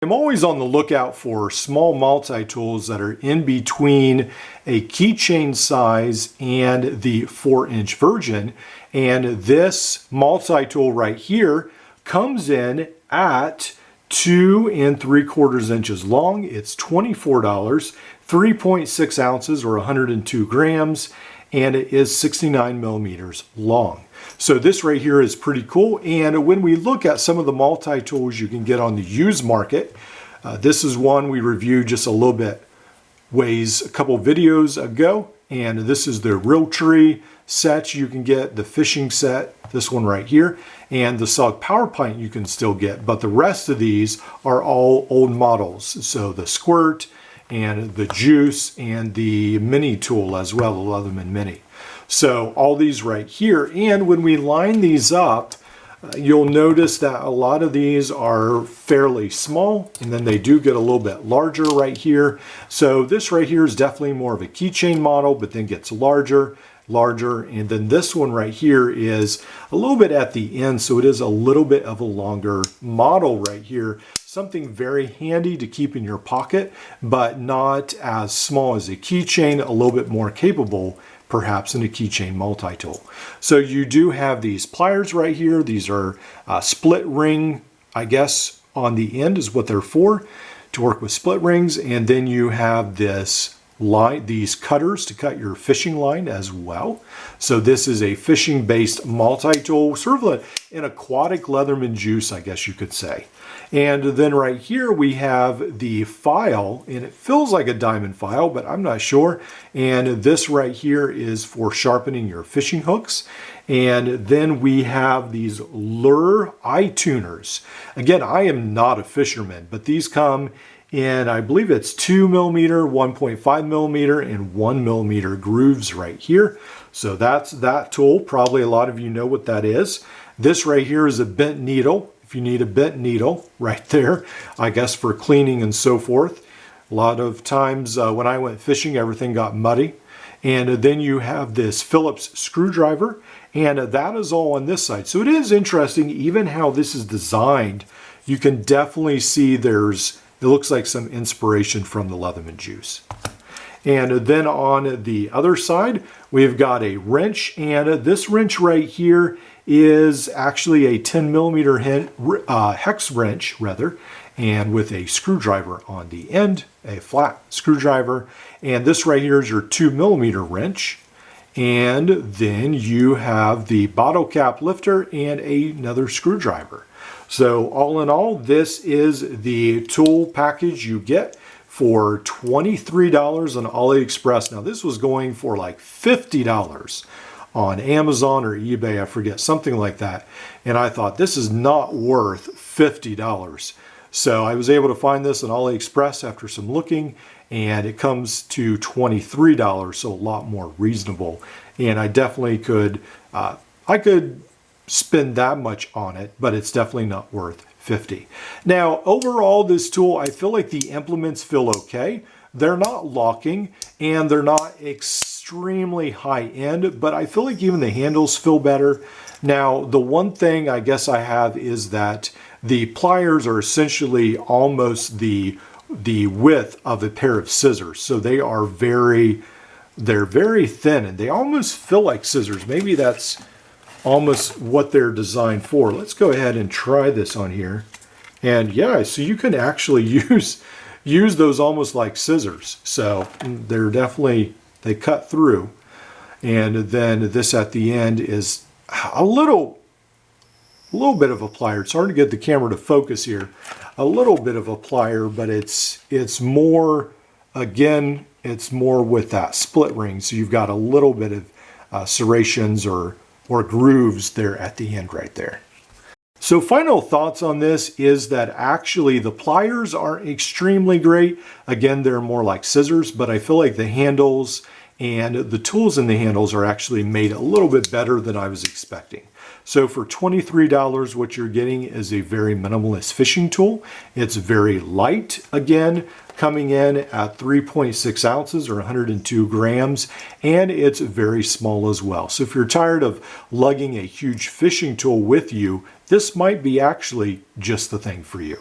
I'm always on the lookout for small multi-tools that are in between a keychain size and the 4-inch version. And this multi-tool right here comes in at 2 3/4 inches long. It's $24, 3.6 ounces or 102 grams, and it is 69 millimeters long. So this right here is pretty cool. And when we look at some of the multi-tools you can get on the used market, this is one we reviewed just a little bit a couple videos ago. And this is the Realtree set you can get, the fishing set, this one right here, and the Sug Power Pint you can still get. But the rest of these are all old models. So the Squirt and the Juice and the Mini tool as well, the Leatherman Mini. So all these right here. And when we line these up, you'll notice that a lot of these are fairly small, and then they do get a little bit larger right here. So this right here is definitely more of a keychain model, but then gets larger, and then this one right here is a little bit at the end, so it is a little bit of a longer model right here. Something very handy to keep in your pocket, but not as small as a keychain, a little bit more capable perhaps in a keychain multi-tool. So you do have these pliers right here. These are split ring, I guess, on the end is what they're for, to work with split rings. And then you have this line, these cutters to cut your fishing line as well. So this is a fishing based multi-tool, sort of an aquatic Leatherman Juice, I guess you could say. And then right here we have the file, and it feels like a diamond file, but I'm not sure. And this right here is for sharpening your fishing hooks. And then we have these lure eye tuners. Again, I am not a fisherman, but these come in, I believe it's 2 millimeter, 1.5 millimeter, and 1 millimeter grooves right here. So that's that tool. Probably a lot of you know what that is. This right here is a bent needle. If you need a bent needle right there, I guess for cleaning and so forth. A lot of times when I went fishing, everything got muddy. And then you have this Phillips screwdriver, and that is all on this side. So it is interesting, even how this is designed. You can definitely see it looks like some inspiration from the Leatherman Juice. And then on the other side, we've got a wrench, and this wrench right here is actually a 10 millimeter hex wrench rather, and with a screwdriver on the end, a flat screwdriver. And this right here is your 2 millimeter wrench. And then you have the bottle cap lifter and another screwdriver. So all in all, this is the tool package you get for $23 on AliExpress. Now this was going for like $50 on Amazon or eBay, I forget, something like that. And I thought, this is not worth $50. So I was able to find this on AliExpress after some looking, and it comes to $23, so a lot more reasonable. And I definitely could, I could spend that much on it, but it's definitely not worth $50. Now, overall, this tool, I feel like the implements feel okay. They're not locking, and they're not extremely high end, but I feel like even the handles feel better. Now, the one thing I guess I have is that the pliers are essentially almost the width of a pair of scissors. So they're very thin, and they almost feel like scissors. Maybe that's almost what they're designed for. Let's go ahead and try this on here. And yeah, so you can actually use those almost like scissors. So they're definitely, they cut through. And then this at the end is a little bit of a plier. It's hard to get the camera to focus here. A little bit of a plier, but it's more, again, it's more with that split ring. So you've got a little bit of serrations or grooves there at the end right there. So final thoughts on this is that actually the pliers are extremely great. Again, they're more like scissors, but I feel like the handles and the tools in the handles are actually made a little bit better than I was expecting. So for $23, what you're getting is a very minimalist fishing tool. It's very light, again, coming in at 3.6 ounces or 102 grams, and it's very small as well. So if you're tired of lugging a huge fishing tool with you, this might be actually just the thing for you.